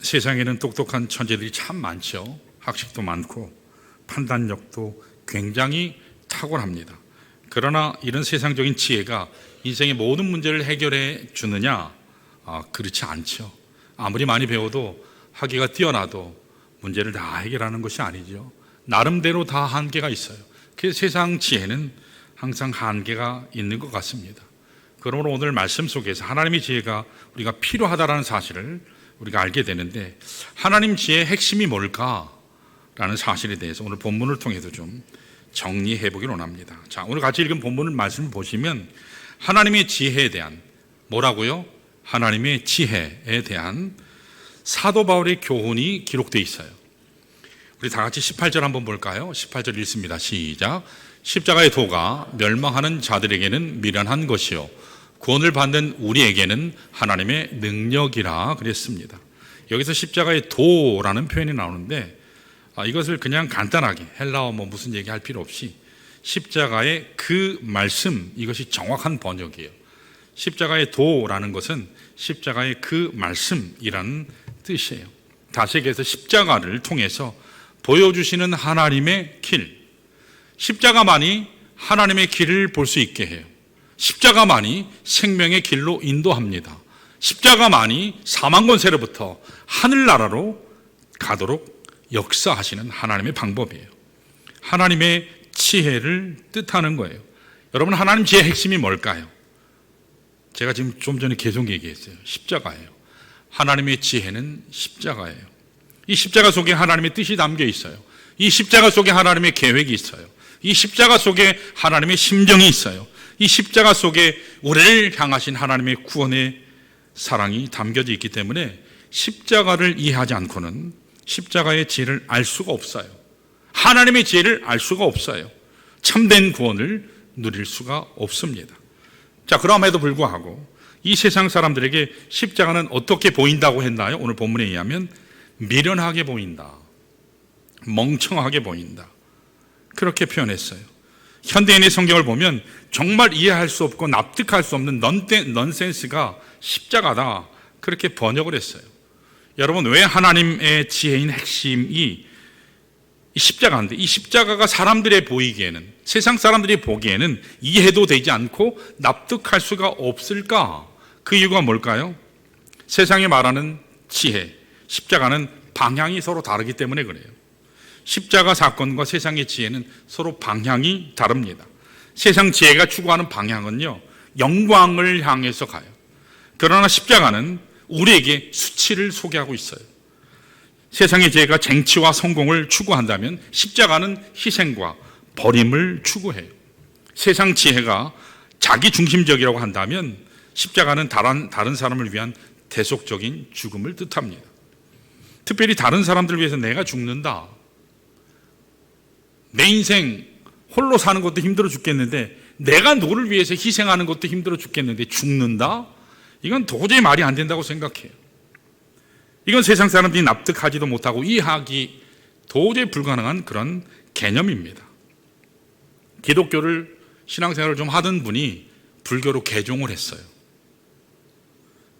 세상에는 똑똑한 천재들이 참 많죠. 학식도 많고 판단력도 굉장히 탁월합니다. 그러나 이런 세상적인 지혜가 인생의 모든 문제를 해결해 주느냐? 그렇지 않죠. 아무리 많이 배워도 학위가 뛰어나도 문제를 다 해결하는 것이 아니죠. 나름대로 다 한계가 있어요. 그래서 세상 지혜는 항상 한계가 있는 것 같습니다. 그러므로 오늘 말씀 속에서 하나님의 지혜가 우리가 필요하다는 사실을 우리가 알게 되는데, 하나님 지혜의 핵심이 뭘까라는 사실에 대해서 오늘 본문을 통해서 좀 정리해 보기를 원합니다. 자, 오늘 같이 읽은 본문을 말씀을 보시면 하나님의 지혜에 대한, 뭐라고요? 하나님의 지혜에 대한 사도 바울의 교훈이 기록되어 있어요. 우리 다 같이 18절 한번 볼까요? 18절 읽습니다. 시작. 십자가의 도가 멸망하는 자들에게는 미련한 것이요 구원을 받는 우리에게는 하나님의 능력이라 그랬습니다. 여기서 십자가의 도라는 표현이 나오는데, 이것을 그냥 간단하게 헬라어 무슨 얘기할 필요 없이 십자가의 그 말씀, 이것이 정확한 번역이에요. 십자가의 도라는 것은 십자가의 그 말씀이라는 뜻이에요. 다시 얘기해서 십자가를 통해서 보여주시는 하나님의 길, 십자가만이 하나님의 길을 볼 수 있게 해요. 십자가만이 생명의 길로 인도합니다. 십자가만이 사망 권세로부터 하늘나라로 가도록 역사하시는 하나님의 방법이에요. 하나님의 지혜를 뜻하는 거예요. 여러분, 하나님 지혜의 핵심이 뭘까요? 제가 지금 좀 전에 계속 얘기했어요. 십자가예요. 하나님의 지혜는 십자가예요. 이 십자가 속에 하나님의 뜻이 담겨 있어요. 이 십자가 속에 하나님의 계획이 있어요. 이 십자가 속에 하나님의 심정이 있어요. 이 십자가 속에 우리를 향하신 하나님의 구원의 사랑이 담겨져 있기 때문에 십자가를 이해하지 않고는 십자가의 지혜를 알 수가 없어요. 하나님의 지혜를 알 수가 없어요. 참된 구원을 누릴 수가 없습니다. 자, 그럼에도 불구하고 이 세상 사람들에게 십자가는 어떻게 보인다고 했나요? 오늘 본문에 의하면 미련하게 보인다, 멍청하게 보인다, 그렇게 표현했어요. 현대인의 성경을 보면 정말 이해할 수 없고 납득할 수 없는 넌센스가 십자가다, 그렇게 번역을 했어요. 여러분, 왜 하나님의 지혜인 핵심이 이 십자가인데, 이 십자가가 사람들이 보이기에는, 세상 사람들이 보기에는 이해도 되지 않고 납득할 수가 없을까? 그 이유가 뭘까요? 세상이 말하는 지혜, 십자가는 방향이 서로 다르기 때문에 그래요. 십자가 사건과 세상의 지혜는 서로 방향이 다릅니다. 세상 지혜가 추구하는 방향은요, 영광을 향해서 가요. 그러나 십자가는 우리에게 수치를 소개하고 있어요. 세상의 지혜가 쟁취와 성공을 추구한다면 십자가는 희생과 버림을 추구해요. 세상 지혜가 자기 중심적이라고 한다면 십자가는 다른 사람을 위한 대속적인 죽음을 뜻합니다. 특별히 다른 사람들을 위해서 내가 죽는다, 내 인생 홀로 사는 것도 힘들어 죽겠는데 내가 누구를 위해서 희생하는 것도 힘들어 죽겠는데 죽는다? 이건 도저히 말이 안 된다고 생각해요. 이건 세상 사람들이 납득하지도 못하고 이해하기 도저히 불가능한 그런 개념입니다. 기독교를 신앙생활을 좀 하던 분이 불교로 개종을 했어요.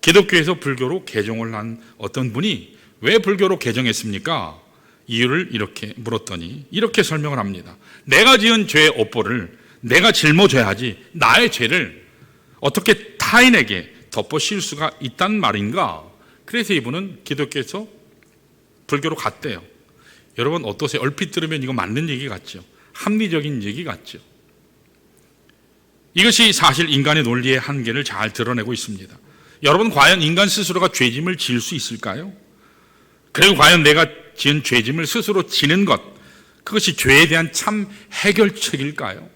기독교에서 불교로 개종을 한 어떤 분이 왜 불교로 개종했습니까? 이유를 이렇게 물었더니 이렇게 설명을 합니다. 내가 지은 죄의 업보를 내가 짊어져야지 나의 죄를 어떻게 타인에게 덮어 씌울 수가 있단 말인가? 그래서 이분은 기독교에서 불교로 갔대요. 여러분 어떠세요? 얼핏 들으면 이거 맞는 얘기 같죠? 합리적인 얘기 같죠? 이것이 사실 인간의 논리의 한계를 잘 드러내고 있습니다. 여러분, 과연 인간 스스로가 죄짐을 지을 수 있을까요? 그리고 과연 내가 지은 죄짐을 스스로 지는 것, 그것이 죄에 대한 참 해결책일까요?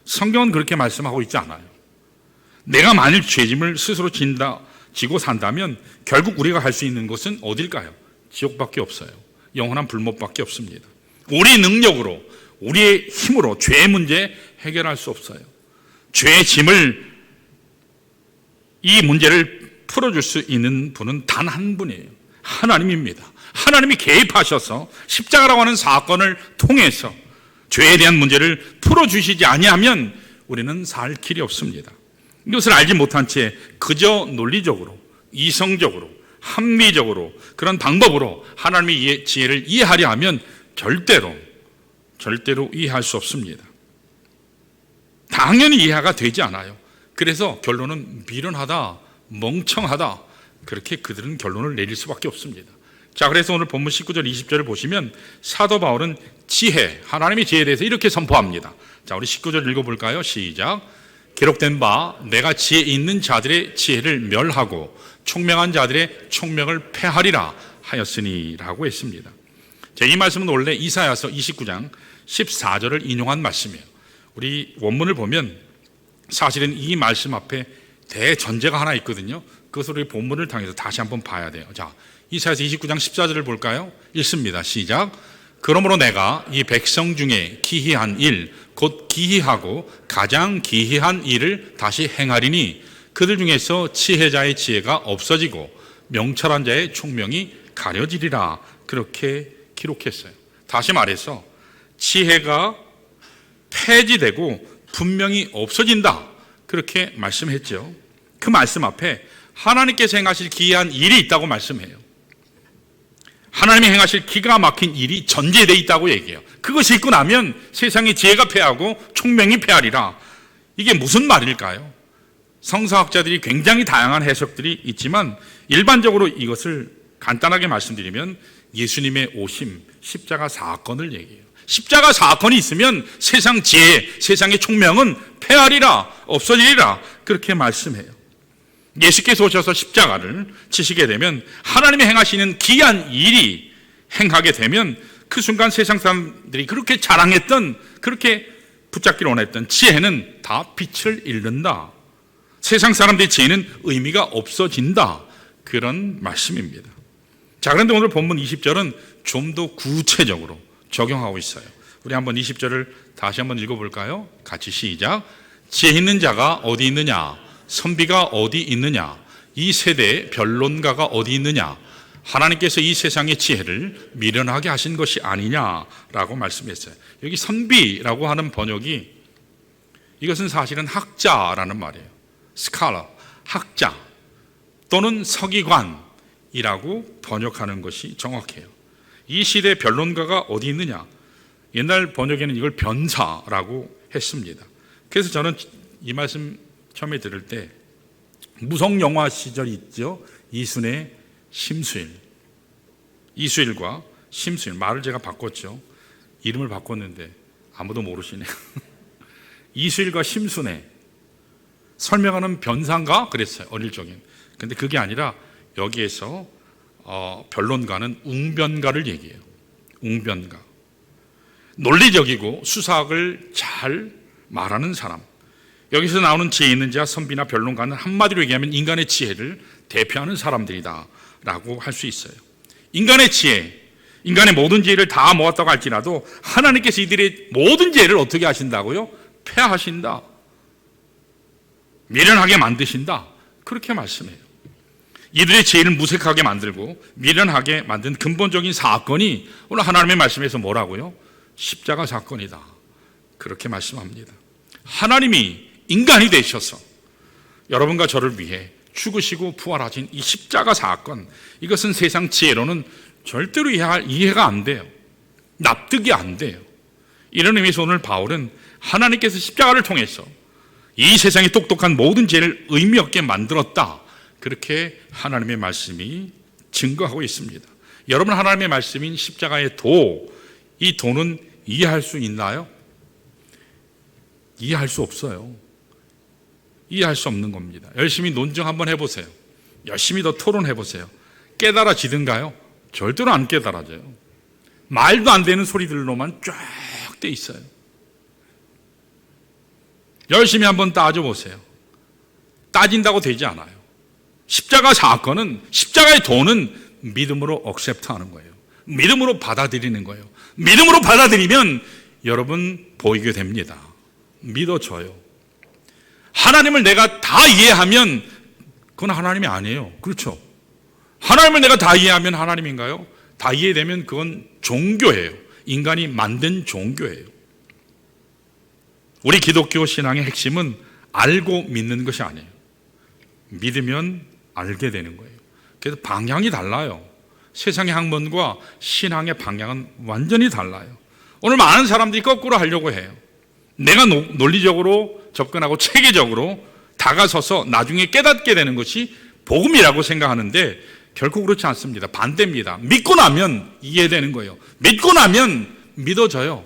성경은 그렇게 말씀하고 있지 않아요. 내가 만일 죄짐을 스스로 지고 산다면 결국 우리가 할 수 있는 것은 어딜까요? 지옥밖에 없어요. 영원한 불못밖에 없습니다. 우리의 능력으로, 우리의 힘으로 죄의 문제 해결할 수 없어요. 죄의 짐을, 이 문제를 풀어줄 수 있는 분은 단 한 분이에요. 하나님입니다. 하나님이 개입하셔서 십자가라고 하는 사건을 통해서 죄에 대한 문제를 풀어주시지 아니하면 우리는 살 길이 없습니다. 이것을 알지 못한 채 그저 논리적으로, 이성적으로, 합리적으로 그런 방법으로 하나님의 지혜를 이해하려 하면 절대로 이해할 수 없습니다. 당연히 이해가 되지 않아요. 그래서 결론은 미련하다, 멍청하다, 그렇게 그들은 결론을 내릴 수밖에 없습니다. 자, 그래서 오늘 본문 19절 20절을 보시면 사도 바울은 지혜, 하나님의 지혜에 대해서 이렇게 선포합니다. 자, 우리 19절 읽어볼까요? 시작. 기록된 바 내가 지혜 있는 자들의 지혜를 멸하고 총명한 자들의 총명을 패하리라 하였으니 라고 했습니다. 자, 이 말씀은 원래 이사야서 29장 14절을 인용한 말씀이에요. 우리 원문을 보면 사실은 이 말씀 앞에 대전제가 하나 있거든요. 그것을 우리 본문을 통해서 다시 한번 봐야 돼요. 자, 이사야서 29장 14절을 볼까요? 읽습니다. 시작. 그러므로 내가 이 백성 중에 기이한 일, 곧 기이하고 가장 기이한 일을 다시 행하리니 그들 중에서 지혜자의 지혜가 없어지고 명철한 자의 총명이 가려지리라. 그렇게 기록했어요. 다시 말해서 지혜가 폐지되고 분명히 없어진다. 그렇게 말씀했죠. 그 말씀 앞에 하나님께서 행하실 기이한 일이 있다고 말씀해요. 하나님이 행하실 기가 막힌 일이 전제되어 있다고 얘기해요. 그것이 있고 나면 세상의 지혜가 패하고 총명이 패하리라. 이게 무슨 말일까요? 성서학자들이 굉장히 다양한 해석들이 있지만 일반적으로 이것을 간단하게 말씀드리면 예수님의 오심, 십자가 사건을 얘기해요. 십자가 사건이 있으면 세상 지혜, 세상의 총명은 패하리라, 없어지리라, 그렇게 말씀해요. 예수께서 오셔서 십자가를 지시게 되면 하나님이 행하시는 기이한 일이 행하게 되면 그 순간 세상 사람들이 그렇게 자랑했던, 그렇게 붙잡기를 원했던 지혜는 다 빛을 잃는다. 세상 사람들의 지혜는 의미가 없어진다. 그런 말씀입니다. 자, 그런데 오늘 본문 20절은 좀 더 구체적으로 적용하고 있어요. 우리 한번 20절을 다시 한번 읽어볼까요? 같이 시작. 지혜 있는 자가 어디 있느냐? 선비가 어디 있느냐? 이 세대의 변론가가 어디 있느냐? 하나님께서 이 세상의 지혜를 미련하게 하신 것이 아니냐라고 말씀했어요. 여기 선비라고 하는 번역이, 이것은 사실은 학자라는 말이에요. 스칼러, 학자 또는 서기관이라고 번역하는 것이 정확해요. 이 시대의 변론가가 어디 있느냐? 옛날 번역에는 이걸 변사라고 했습니다. 그래서 저는 이 말씀 처음에 들을 때 무성 영화 시절 있죠? 이순의 심수일, 이수일과 심수일, 말을 제가 바꿨죠. 이름을 바꿨는데 아무도 모르시네요. 이수일과 심순의 설명하는 변사인가 그랬어요, 어릴 적엔. 근데 그게 아니라 여기에서 변론가는 웅변가를 얘기해요. 웅변가, 논리적이고 수사학을 잘 말하는 사람. 여기서 나오는 지혜 있는 자, 선비나 변론가는 한마디로 얘기하면 인간의 지혜를 대표하는 사람들이다 라고 할 수 있어요. 인간의 지혜, 인간의 모든 지혜를 다 모았다고 할지라도 하나님께서 이들의 모든 지혜를 어떻게 하신다고요? 폐하신다, 미련하게 만드신다, 그렇게 말씀해요. 이들의 지혜를 무색하게 만들고 미련하게 만든 근본적인 사건이 오늘 하나님의 말씀에서 뭐라고요? 십자가 사건이다, 그렇게 말씀합니다. 하나님이 인간이 되셔서 여러분과 저를 위해 죽으시고 부활하신 이 십자가 사건, 이것은 세상 지혜로는 절대로 이해가 안 돼요. 납득이 안 돼요. 이런 의미에서 오늘 바울은 하나님께서 십자가를 통해서 이 세상의 똑똑한 모든 지혜를 의미 없게 만들었다, 그렇게 하나님의 말씀이 증거하고 있습니다. 여러분, 하나님의 말씀인 십자가의 도, 이 도는 이해할 수 있나요? 이해할 수 없어요. 이해할 수 없는 겁니다. 열심히 논증 한번 해보세요. 열심히 더 토론해보세요. 깨달아지든가요? 절대로 안 깨달아져요. 말도 안 되는 소리들로만 쫙 돼 있어요. 열심히 한번 따져보세요. 따진다고 되지 않아요. 십자가 사건은, 십자가의 도는 믿음으로 액셉트하는 거예요. 믿음으로 받아들이는 거예요. 믿음으로 받아들이면 여러분 보이게 됩니다. 믿어져요. 하나님을 내가 다 이해하면 그건 하나님이 아니에요. 그렇죠? 하나님을 내가 다 이해하면 하나님인가요? 다 이해되면 그건 종교예요. 인간이 만든 종교예요. 우리 기독교 신앙의 핵심은 알고 믿는 것이 아니에요. 믿으면 알게 되는 거예요. 그래서 방향이 달라요. 세상의 학문과 신앙의 방향은 완전히 달라요. 오늘 많은 사람들이 거꾸로 하려고 해요. 내가 논리적으로 접근하고 체계적으로 다가서서 나중에 깨닫게 되는 것이 복음이라고 생각하는데 결코 그렇지 않습니다. 반대입니다. 믿고 나면 이해되는 거예요. 믿고 나면 믿어져요.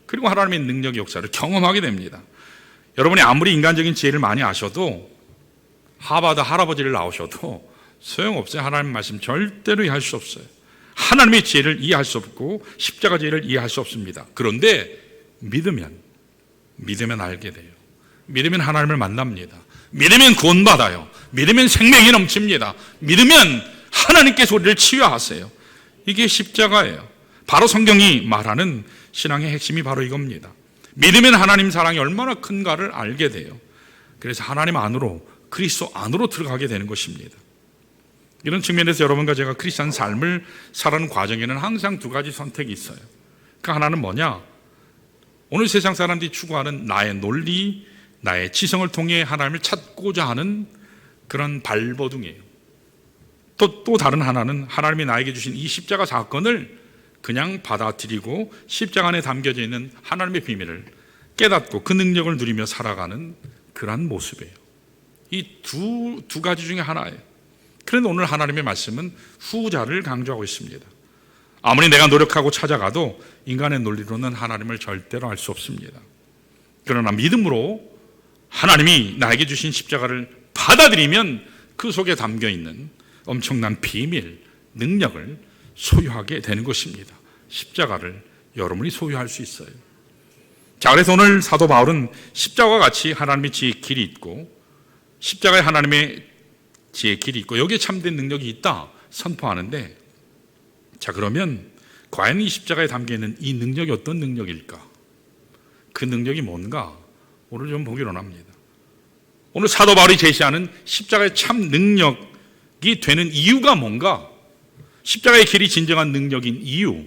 그리고 하나님의 능력 역사를 경험하게 됩니다. 여러분이 아무리 인간적인 지혜를 많이 아셔도 하버드 할아버지를 나오셔도 소용없어요. 하나님 말씀 절대로 이해할 수 없어요. 하나님의 지혜를 이해할 수 없고 십자가 지혜를 이해할 수 없습니다. 그런데 믿으면 알게 돼요. 믿으면 하나님을 만납니다. 믿으면 구원받아요. 믿으면 생명이 넘칩니다. 믿으면 하나님께서 우리를 치유하세요. 이게 십자가예요. 바로 성경이 말하는 신앙의 핵심이 바로 이겁니다. 믿으면 하나님 사랑이 얼마나 큰가를 알게 돼요. 그래서 하나님 안으로, 그리스도 안으로 들어가게 되는 것입니다. 이런 측면에서 여러분과 제가 크리스찬 삶을 살아가는 과정에는 항상 두 가지 선택이 있어요. 그 하나는 뭐냐? 오늘 세상 사람들이 추구하는 나의 논리, 나의 지성을 통해 하나님을 찾고자 하는 그런 발버둥이에요. 또 다른 하나는 하나님이 나에게 주신 이 십자가 사건을 그냥 받아들이고 십자가 안에 담겨져 있는 하나님의 비밀을 깨닫고 그 능력을 누리며 살아가는 그러한 모습이에요. 이 두 가지 중에 하나예요. 그런데 오늘 하나님의 말씀은 후자를 강조하고 있습니다. 아무리 내가 노력하고 찾아가도 인간의 논리로는 하나님을 절대로 알 수 없습니다. 그러나 믿음으로 하나님이 나에게 주신 십자가를 받아들이면 그 속에 담겨있는 엄청난 비밀, 능력을 소유하게 되는 것입니다. 십자가를 여러분이 소유할 수 있어요. 자, 그래서 오늘 사도 바울은 십자가와 같이 하나님의 지혜의 길이 있고 십자가에 하나님의 지혜의 길이 있고 여기에 참된 능력이 있다 선포하는데, 자, 그러면 과연 이 십자가에 담겨있는 이 능력이 어떤 능력일까? 그 능력이 뭔가 오늘 좀 보기로 합니다. 오늘 사도 바울이 제시하는 십자가의 참 능력이 되는 이유가 뭔가, 십자가의 길이 진정한 능력인 이유,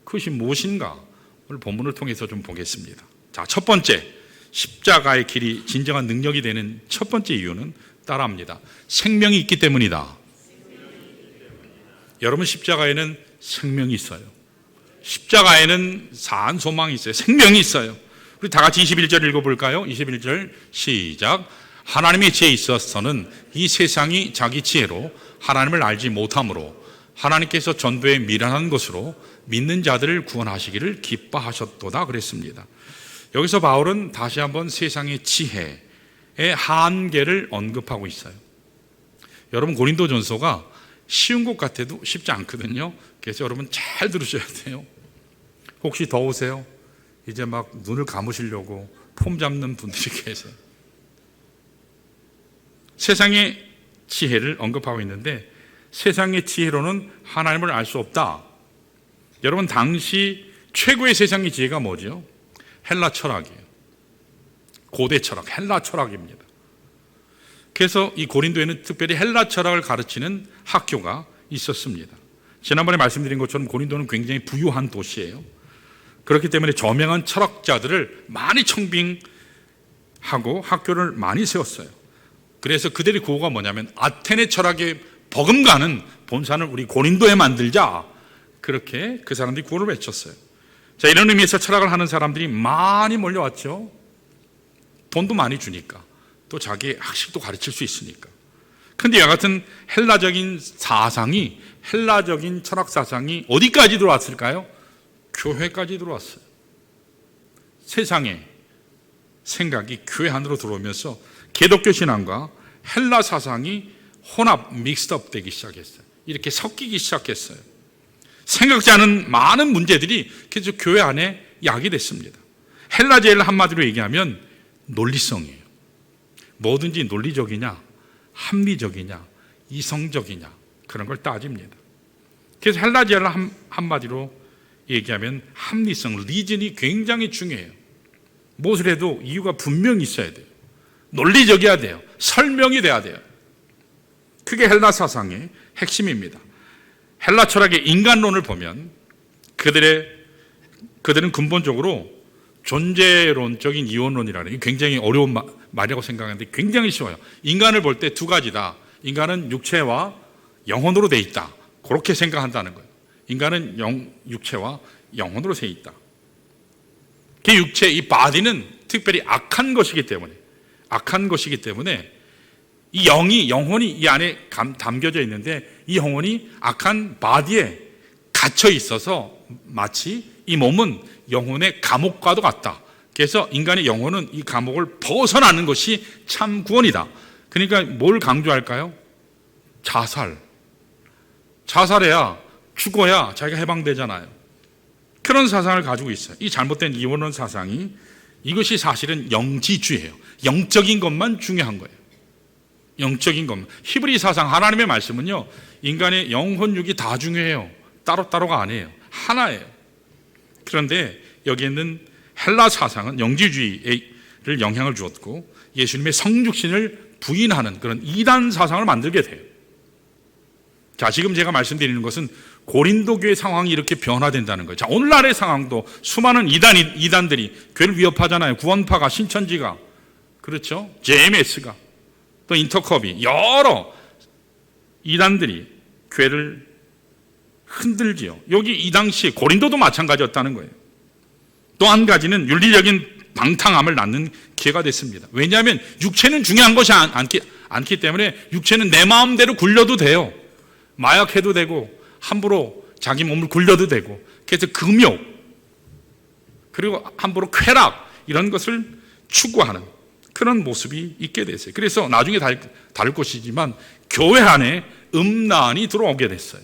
그것이 무엇인가 오늘 본문을 통해서 좀 보겠습니다. 자, 첫 번째, 십자가의 길이 진정한 능력이 되는 첫 번째 이유는 따라합니다. 생명이 있기 때문이다. 여러분, 십자가에는 생명이 있어요. 십자가에는 사한 소망이 있어요. 생명이 있어요. 우리 다 같이 21절 읽어볼까요? 21절 시작. 하나님의 지혜에 있어서는 이 세상이 자기 지혜로 하나님을 알지 못하므로 하나님께서 전도에 미련한 것으로 믿는 자들을 구원하시기를 기뻐하셨도다 그랬습니다. 여기서 바울은 다시 한번 세상의 지혜의 한계를 언급하고 있어요. 여러분, 고린도전서가 쉬운 것 같아도 쉽지 않거든요. 그래서 여러분 잘 들으셔야 돼요. 혹시 더우세요? 이제 막 눈을 감으시려고 폼 잡는 분들이 계세요. 세상의 지혜를 언급하고 있는데 세상의 지혜로는 하나님을 알 수 없다. 여러분, 당시 최고의 세상의 지혜가 뭐죠? 헬라 철학이에요. 고대 철학, 헬라 철학입니다. 그래서 이 고린도에는 특별히 헬라 철학을 가르치는 학교가 있었습니다. 지난번에 말씀드린 것처럼 고린도는 굉장히 부유한 도시예요. 그렇기 때문에 저명한 철학자들을 많이 청빙하고 학교를 많이 세웠어요. 그래서 그들의 구호가 뭐냐면 아테네 철학의 버금가는 본산을 우리 고린도에 만들자, 그렇게 그 사람들이 구호를 외쳤어요. 자, 이런 의미에서 철학을 하는 사람들이 많이 몰려왔죠. 돈도 많이 주니까, 또 자기 학식도 가르칠 수 있으니까. 그런데 이와 같은 헬라적인 사상이, 헬라적인 철학 사상이 어디까지 들어왔을까요? 교회까지 들어왔어요. 세상의 생각이 교회 안으로 들어오면서 기독교 신앙과 헬라 사상이 혼합, 믹스업 되기 시작했어요. 이렇게 섞이기 시작했어요. 생각지 않은 많은 문제들이 계속 교회 안에 야기됐습니다. 헬라 제일 한마디로 얘기하면 논리성이에요. 뭐든지 논리적이냐, 합리적이냐, 이성적이냐, 그런 걸 따집니다. 그래서 헬라 제일 한마디로 얘기하면 합리성, 리즌이 굉장히 중요해요. 무엇을 해도 이유가 분명히 있어야 돼요. 논리적이어야 돼요. 설명이 돼야 돼요. 그게 헬라 사상의 핵심입니다. 헬라 철학의 인간론을 보면 그들은 근본적으로 존재론적인 이원론이라는 게 굉장히 어려운 말이라고 생각하는데 굉장히 쉬워요. 인간을 볼 때 두 가지다. 인간은 육체와 영혼으로 돼 있다. 그렇게 생각한다는 거예요. 인간은 육체와 영혼으로 돼 있다. 그 육체, 이 바디는 특별히 악한 것이기 때문에 이 영혼이 이 안에 담겨져 있는데 이 영혼이 악한 바디에 갇혀 있어서 마치 이 몸은 영혼의 감옥과도 같다. 그래서 인간의 영혼은 이 감옥을 벗어나는 것이 참 구원이다. 그러니까 뭘 강조할까요? 자살해야, 죽어야 자기가 해방되잖아요. 그런 사상을 가지고 있어요. 이 잘못된 이원론 사상이, 이것이 사실은 영지주의예요. 영적인 것만 중요한 거예요. 영적인 것만. 히브리 사상, 하나님의 말씀은요, 인간의 영혼, 육이 다 중요해요. 따로따로가 아니에요. 하나예요. 그런데 여기 있는 헬라 사상은 영지주의를 영향을 주었고, 예수님의 성육신을 부인하는 그런 이단 사상을 만들게 돼요. 자, 지금 제가 말씀드리는 것은 고린도 교회 상황이 이렇게 변화된다는 거예요. 자, 오늘날의 상황도 수많은 이단들이 교회를 위협하잖아요. 구원파가, 신천지가, 그렇죠? JMS가, 또 인터컵이, 여러 이단들이 교회를 흔들지요. 여기 이 당시에 고린도도 마찬가지였다는 거예요. 또 한 가지는 윤리적인 방탕함을 낳는 기회가 됐습니다. 왜냐하면 육체는 중요한 것이 않기 때문에 육체는 내 마음대로 굴려도 돼요. 마약해도 되고 함부로 자기 몸을 굴려도 되고, 그래서 금욕 그리고 함부로 쾌락 이런 것을 추구하는 그런 모습이 있게 됐어요. 그래서 나중에 다룰 것이지만 교회 안에 음란이 들어오게 됐어요.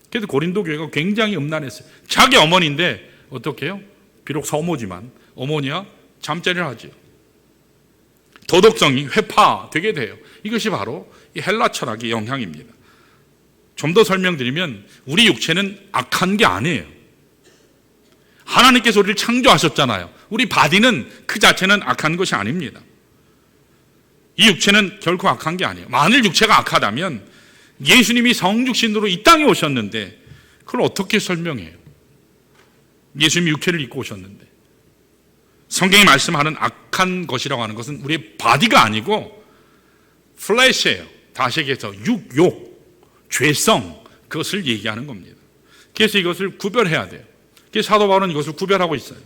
그래서 고린도 교회가 굉장히 음란했어요. 자기 어머니인데 어떻게 해요? 비록 서모지만 어머니와 잠자리를 하죠. 도덕성이 회파되게 돼요. 이것이 바로 이 헬라 철학의 영향입니다. 좀 더 설명드리면 우리 육체는 악한 게 아니에요. 하나님께서 우리를 창조하셨잖아요. 우리 바디는 그 자체는 악한 것이 아닙니다. 이 육체는 결코 악한 게 아니에요. 만일 육체가 악하다면 예수님이 성육신으로 이 땅에 오셨는데 그걸 어떻게 설명해요? 예수님이 육체를 입고 오셨는데. 성경이 말씀하는 악한 것이라고 하는 것은 우리의 바디가 아니고 플래시예요. 다시 얘기해서 육욕, 죄성, 그것을 얘기하는 겁니다. 그래서 이것을 구별해야 돼요. 그래서 사도 바울은 이것을 구별하고 있어요.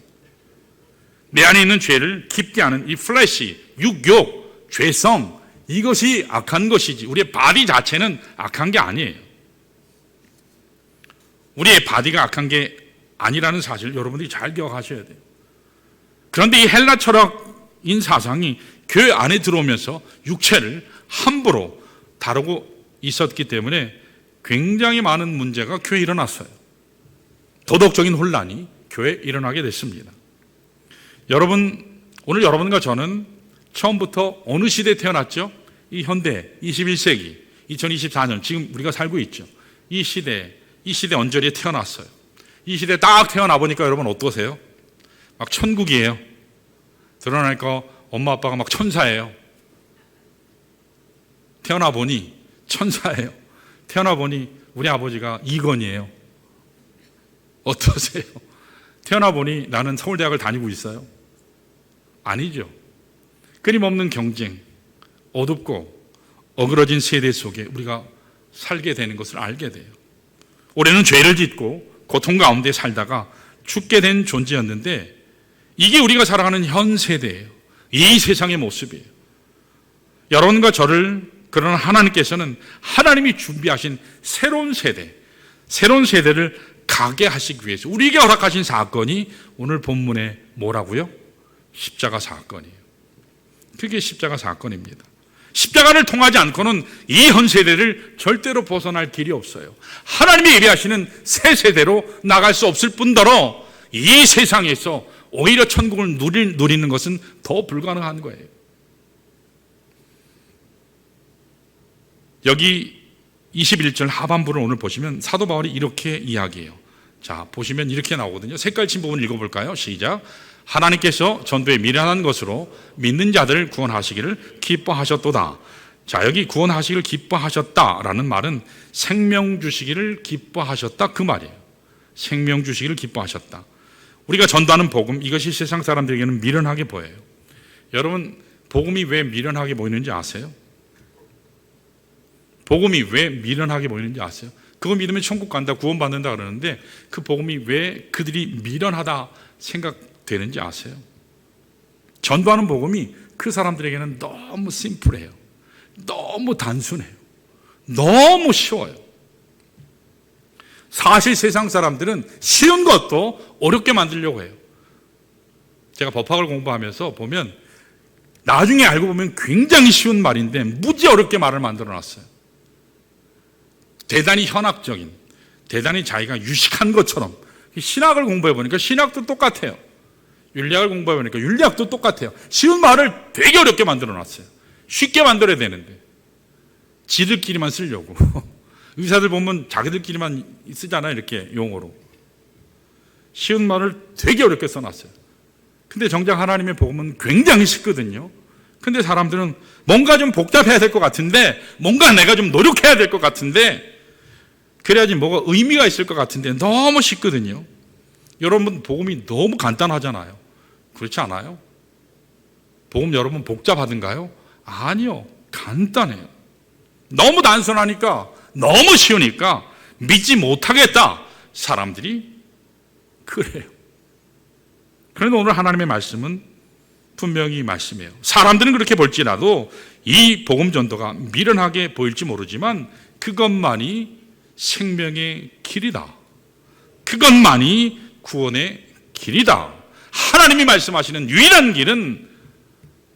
내 안에 있는 죄를 깊게 하는 이 플래시, 육욕, 죄성, 이것이 악한 것이지 우리의 바디 자체는 악한 게 아니에요. 우리의 바디가 악한 게 아니라는 사실을 여러분들이 잘 기억하셔야 돼요. 그런데 이 헬라 철학인 사상이 교회 안에 들어오면서 육체를 함부로 다루고 있었기 때문에 굉장히 많은 문제가 교회에 일어났어요. 도덕적인 혼란이 교회에 일어나게 됐습니다. 여러분, 오늘 여러분과 저는 처음부터 어느 시대에 태어났죠? 이 현대 21세기 2024년 지금 우리가 살고 있죠. 이 시대 언저리에 태어났어요. 이 시대에 딱 태어나 보니까 여러분 어떠세요? 막 천국이에요. 드러나니까 엄마 아빠가 막 천사예요. 태어나 보니 천사예요. 태어나 보니 우리 아버지가 이건이에요. 어떠세요? 태어나 보니 나는 서울대학을 다니고 있어요. 아니죠. 끊임없는 경쟁, 어둡고 어그러진 세대 속에 우리가 살게 되는 것을 알게 돼요. 올해는 죄를 짓고 고통 가운데 살다가 죽게 된 존재였는데 이게 우리가 살아가는 현 세대예요. 이 세상의 모습이에요. 여러분과 저를, 그러나 하나님께서는 하나님이 준비하신 새로운 세대를 가게 하시기 위해서 우리에게 허락하신 사건이 오늘 본문에 뭐라고요? 십자가 사건이에요. 그게 십자가 사건입니다. 십자가를 통하지 않고는 이 현 세대를 절대로 벗어날 길이 없어요. 하나님이 예비하시는 새 세대로 나갈 수 없을 뿐더러 이 세상에서 오히려 천국을 누리는 것은 더 불가능한 거예요. 여기 21절 하반부를 오늘 보시면 사도 바울이 이렇게 이야기해요. 자, 보시면 이렇게 나오거든요. 색깔 친 부분 읽어볼까요? 시작. 하나님께서 전도에 미련한 것으로 믿는 자들을 구원하시기를 기뻐하셨도다. 자, 여기 구원하시기를 기뻐하셨다라는 말은 생명 주시기를 기뻐하셨다 그 말이에요. 생명 주시기를 기뻐하셨다. 우리가 전도하는 복음, 이것이 세상 사람들에게는 미련하게 보여요. 여러분, 복음이 왜 미련하게 보이는지 아세요? 복음이 왜 미련하게 보이는지 아세요? 그거 믿으면 천국 간다, 구원받는다 그러는데 그 복음이 왜 그들이 미련하다 생각되는지 아세요? 전도하는 복음이 그 사람들에게는 너무 심플해요. 너무 단순해요. 너무 쉬워요. 사실 세상 사람들은 쉬운 것도 어렵게 만들려고 해요. 제가 법학을 공부하면서 보면 나중에 알고 보면 굉장히 쉬운 말인데 무지 어렵게 말을 만들어 놨어요. 대단히 현학적인, 대단히 자기가 유식한 것처럼. 신학을 공부해 보니까 신학도 똑같아요. 윤리학을 공부해 보니까 윤리학도 똑같아요. 쉬운 말을 되게 어렵게 만들어 놨어요. 쉽게 만들어야 되는데 지들끼리만 쓰려고. 의사들 보면 자기들끼리만 쓰잖아요. 이렇게 용어로. 쉬운 말을 되게 어렵게 써놨어요. 근데 정작 하나님의 복음은 굉장히 쉽거든요. 근데 사람들은 뭔가 좀 복잡해야 될 것 같은데, 뭔가 내가 좀 노력해야 될 것 같은데, 그래야지 뭐가 의미가 있을 것 같은데 너무 쉽거든요. 여러분 복음이 너무 간단하잖아요. 그렇지 않아요? 복음 여러분 복잡하던가요? 아니요. 간단해요. 너무 단순하니까, 너무 쉬우니까 믿지 못하겠다. 사람들이 그래요. 그런데 오늘 하나님의 말씀은 분명히 이 말씀이에요. 사람들은 그렇게 볼지라도 이 복음 전도가 미련하게 보일지 모르지만 그것만이 생명의 길이다. 그것만이 구원의 길이다. 하나님이 말씀하시는 유일한 길은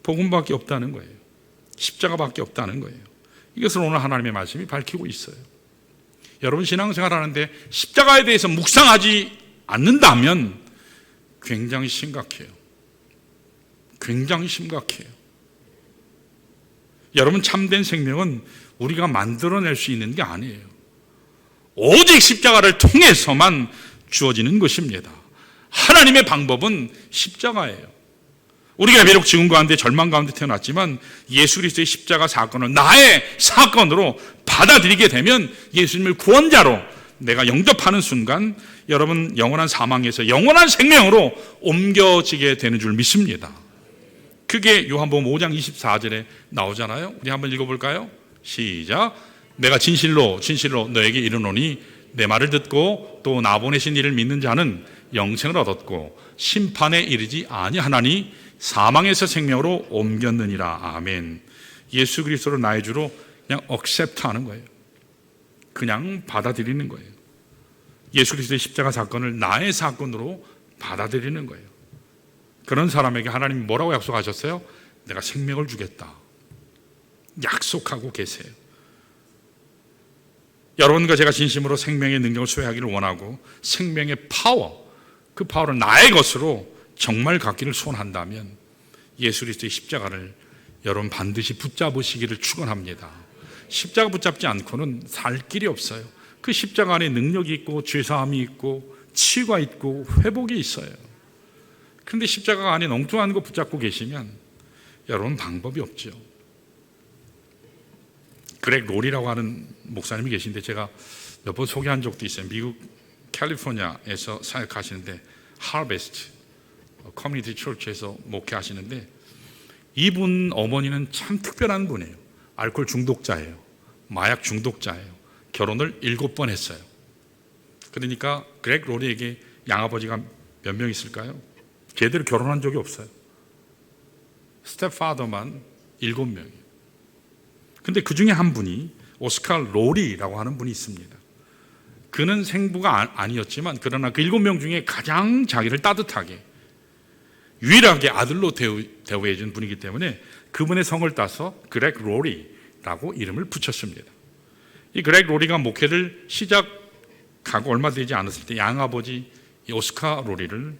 복음밖에 없다는 거예요. 십자가밖에 없다는 거예요. 이것을 오늘 하나님의 말씀이 밝히고 있어요. 여러분 신앙생활 하는데 십자가에 대해서 묵상하지 않는다면 굉장히 심각해요. 굉장히 심각해요. 여러분 참된 생명은 우리가 만들어낼 수 있는 게 아니에요. 오직 십자가를 통해서만 주어지는 것입니다. 하나님의 방법은 십자가예요. 우리가 비록 지금 가운데 절망 가운데 태어났지만 예수 그리스도의 십자가 사건을 나의 사건으로 받아들이게 되면 예수님을 구원자로 내가 영접하는 순간 여러분 영원한 사망에서 영원한 생명으로 옮겨지게 되는 줄 믿습니다. 그게 요한복음 5장 24절에 나오잖아요. 우리 한번 읽어볼까요? 시작. 내가 진실로 너에게 이르노니 내 말을 듣고 또 나 보내신 이를 믿는 자는 영생을 얻었고 심판에 이르지 아니하나니 사망에서 생명으로 옮겼느니라. 아멘. 예수 그리스도를 나의 주로 그냥 accept하는 거예요. 그냥 받아들이는 거예요. 예수 그리스도의 십자가 사건을 나의 사건으로 받아들이는 거예요. 그런 사람에게 하나님이 뭐라고 약속하셨어요? 내가 생명을 주겠다. 약속하고 계세요. 여러분과 제가 진심으로 생명의 능력을 소유하기를 원하고 생명의 파워, 그 파워를 나의 것으로 정말 갖기를 소원한다면 예수 그리스도의 십자가를 여러분 반드시 붙잡으시기를 축원합니다. 십자가 붙잡지 않고는 살 길이 없어요. 그 십자가 안에 능력이 있고 죄사함이 있고 치유가 있고 회복이 있어요. 그런데 십자가 안에 엉뚱한 거 붙잡고 계시면 여러분 방법이 없죠. 그렉 롤이라고 하는 목사님이 계신데 제가 몇 번 소개한 적도 있어요. 미국 캘리포니아에서 사역하시는데 하베스트 커뮤니티 철치에서 목회하시는데 이분 어머니는 참 특별한 분이에요. 알코올 중독자예요. 마약 중독자예요. 결혼을 7번 했어요. 그러니까 그렉 롤에게 양아버지가 몇 명 있을까요? 제대로 결혼한 적이 없어요. 스텝파더만 7명이에요. 근데 그 중에 한 분이 오스카 로리라고 하는 분이 있습니다. 그는 생부가 아니었지만 그러나 그 7명 중에 가장 자기를 따뜻하게 유일하게 아들로 대우해 준 분이기 때문에 그분의 성을 따서 그렉 로리라고 이름을 붙였습니다. 이 그렉 로리가 목회를 시작하고 얼마 되지 않았을 때 양아버지 오스카 로리를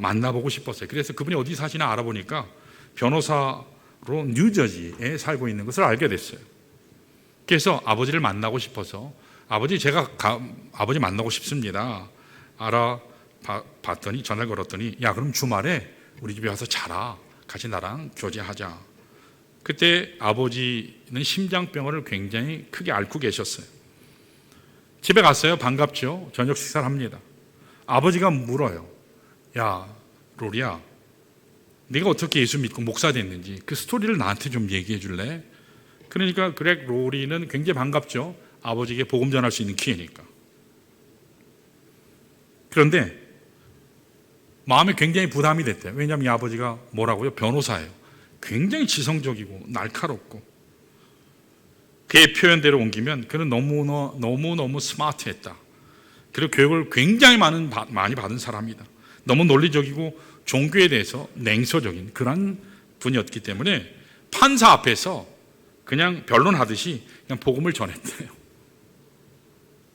만나보고 싶었어요. 그래서 그분이 어디 사시나 알아보니까 변호사로 뉴저지에 살고 있는 것을 알게 됐어요. 그래서 아버지를 만나고 싶어서 아버지 제가 아버지 만나고 싶습니다. 알아봤더니 전화를 걸었더니 야 그럼 주말에 우리 집에 와서 자라. 같이 나랑 교제하자. 그때 아버지는 심장병을 굉장히 크게 앓고 계셨어요. 집에 갔어요. 반갑죠. 저녁 식사를 합니다. 아버지가 물어요. 야 로리야 네가 어떻게 예수 믿고 목사 됐는지 그 스토리를 나한테 좀 얘기해 줄래? 그러니까 그렉 로리는 굉장히 반갑죠. 아버지에게 복음 전할 수 있는 기회니까. 그런데 마음에 굉장히 부담이 됐대요. 왜냐하면 이 아버지가 뭐라고요? 변호사예요. 굉장히 지성적이고 날카롭고, 그의 표현대로 옮기면 그는 너무너무 스마트했다. 그리고 교육을 굉장히 많이 받은 사람이다. 너무 논리적이고 종교에 대해서 냉소적인 그런 분이었기 때문에 판사 앞에서 그냥 변론하듯이 그냥 복음을 전했대요.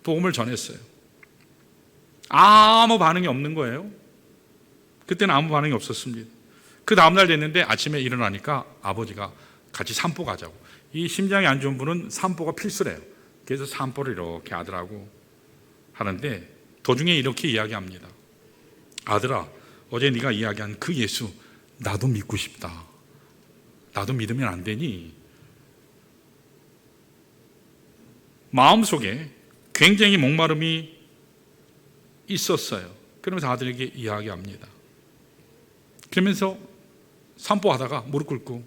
복음을 전했어요. 아무 반응이 없는 거예요. 그때는 아무 반응이 없었습니다. 그 다음날 됐는데 아침에 일어나니까 아버지가 같이 산보 가자고. 이 심장이 안 좋은 분은 산보가 필수래요. 그래서 산보를 이렇게 아들하고 하는데 도중에 이렇게 이야기합니다. 아들아, 어제 네가 이야기한 그 예수 나도 믿고 싶다. 나도 믿으면 안 되니? 마음속에 굉장히 목마름이 있었어요. 그러면서 아들에게 이야기합니다. 그러면서 산보하다가 무릎 꿇고